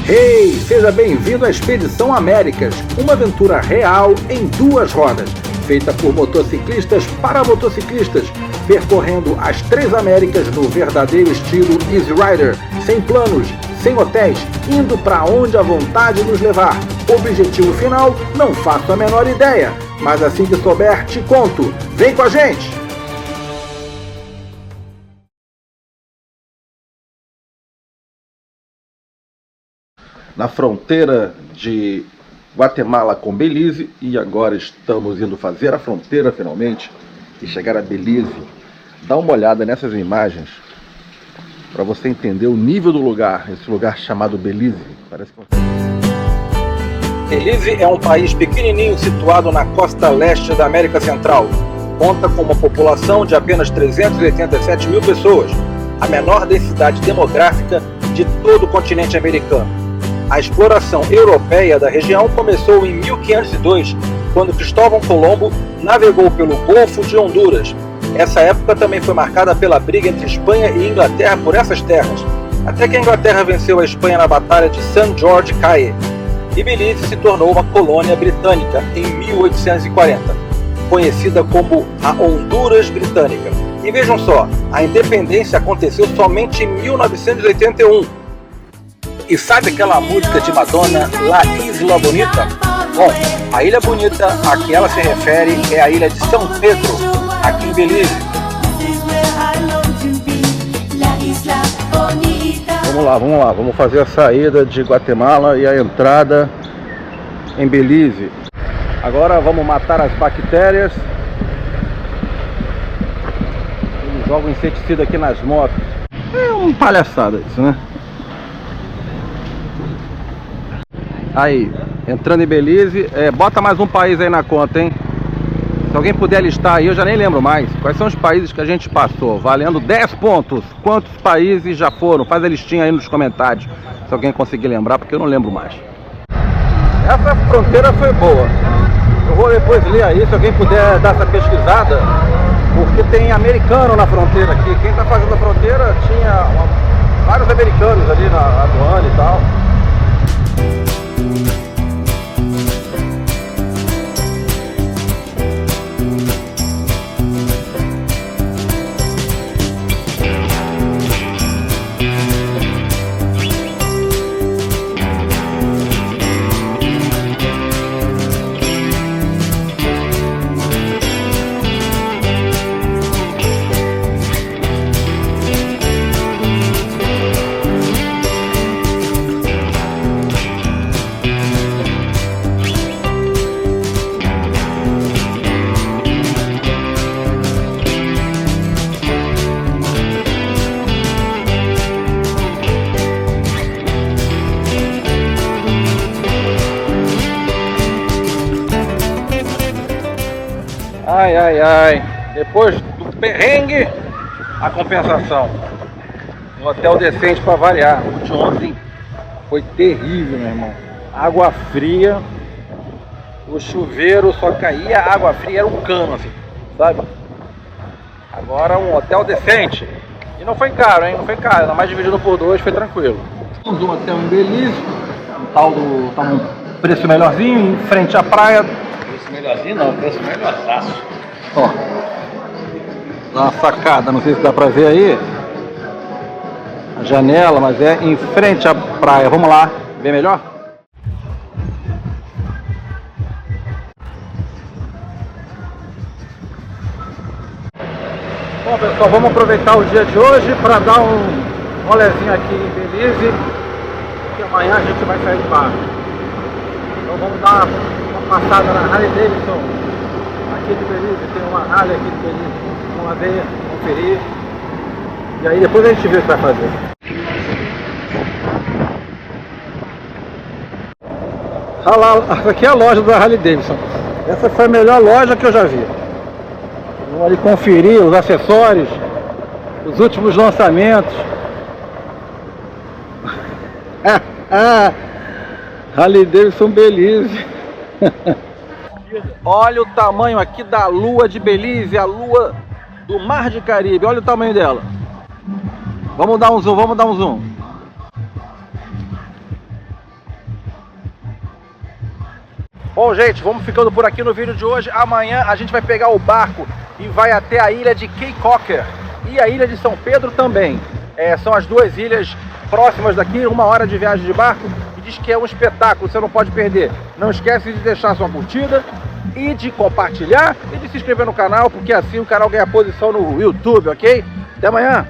Hey, seja bem-vindo à Expedição Américas, uma aventura real em duas rodas, feita por motociclistas para motociclistas, percorrendo as três Américas no verdadeiro estilo Easy Rider, sem planos, sem hotéis, indo para onde a vontade nos levar. Objetivo final, não faço a menor ideia, mas assim que souber, te conto. Vem com a gente! Na fronteira de Guatemala com Belize, e agora estamos indo fazer a fronteira finalmente e chegar a Belize. Dá uma olhada nessas imagens para você entender o nível do lugar, esse lugar chamado Belize. Parece que... Belize é um país pequenininho situado na costa leste da América Central. Conta com uma população de apenas 387 mil pessoas, a menor densidade demográfica de todo o continente americano. A exploração europeia da região começou em 1502, quando Cristóvão Colombo navegou pelo Golfo de Honduras. Essa época também foi marcada pela briga entre Espanha e Inglaterra por essas terras, até que a Inglaterra venceu a Espanha na Batalha de San Jorge Caye, e Belize se tornou uma colônia britânica em 1840, conhecida como a Honduras Britânica. E vejam só, a independência aconteceu somente em 1981. E sabe aquela música de Madonna, La Isla Bonita? Bom, a Ilha Bonita a que ela se refere é a ilha de São Pedro, aqui em Belize. Vamos lá, vamos fazer a saída de Guatemala e a entrada em Belize. Agora vamos matar as bactérias. Eles jogam inseticida aqui nas motos. É uma palhaçada isso, né? Aí, entrando em Belize, bota mais um país aí na conta, hein? Se alguém puder listar aí, eu já nem lembro mais. Quais são os países que a gente passou? Valendo 10 pontos. Quantos países já foram? Faz a listinha aí nos comentários, se alguém conseguir lembrar, porque eu não lembro mais. Essa fronteira foi boa. Eu vou depois ler aí, se alguém puder dar essa pesquisada, porque tem americano na fronteira aqui. Quem tá fazendo a fronteira tinha vários americanos ali na aduana e tal. Ai, depois do perrengue, a compensação. Um hotel decente para variar. O de ontem foi terrível, meu irmão. Água fria, o chuveiro só caía, água fria era um cano assim, sabe? Agora um hotel decente. E não foi caro, hein? Não foi caro, ainda mais dividido por dois, foi tranquilo. Temos um hotel em Belize, tá um preço melhorzinho, em frente à praia. Preço melhorzinho não, preço melhorzaço. Ó, dá uma sacada, não sei se dá pra ver aí a janela, mas é em frente à praia. Vamos lá, ver melhor? Bom pessoal, vamos aproveitar o dia de hoje para dar um rolezinho aqui em Belize, que amanhã a gente vai sair de barco. Então vamos dar uma passada na Harley Davidson aqui de Belize, tem uma Harley aqui de Belize, vamos ver, conferir, e aí depois a gente vê o que vai fazer. Essa aqui é a loja da Harley Davidson, essa foi a melhor loja que eu já vi. Vamos ali conferir os acessórios, os últimos lançamentos. Harley Davidson Belize. Olha o tamanho aqui da lua de Belize, a lua do Mar de Caribe. Olha o tamanho dela. Vamos dar um zoom, vamos dar um zoom. Bom, gente, vamos ficando por aqui no vídeo de hoje. Amanhã a gente vai pegar o barco e vai até a ilha de Cape Cocker e a ilha de São Pedro também. São as duas ilhas próximas daqui, 1 hora de viagem de barco, e diz que é um espetáculo, você não pode perder. Não esquece de deixar sua curtida e de compartilhar e de se inscrever no canal, porque assim o canal ganha posição no YouTube, ok? Até amanhã!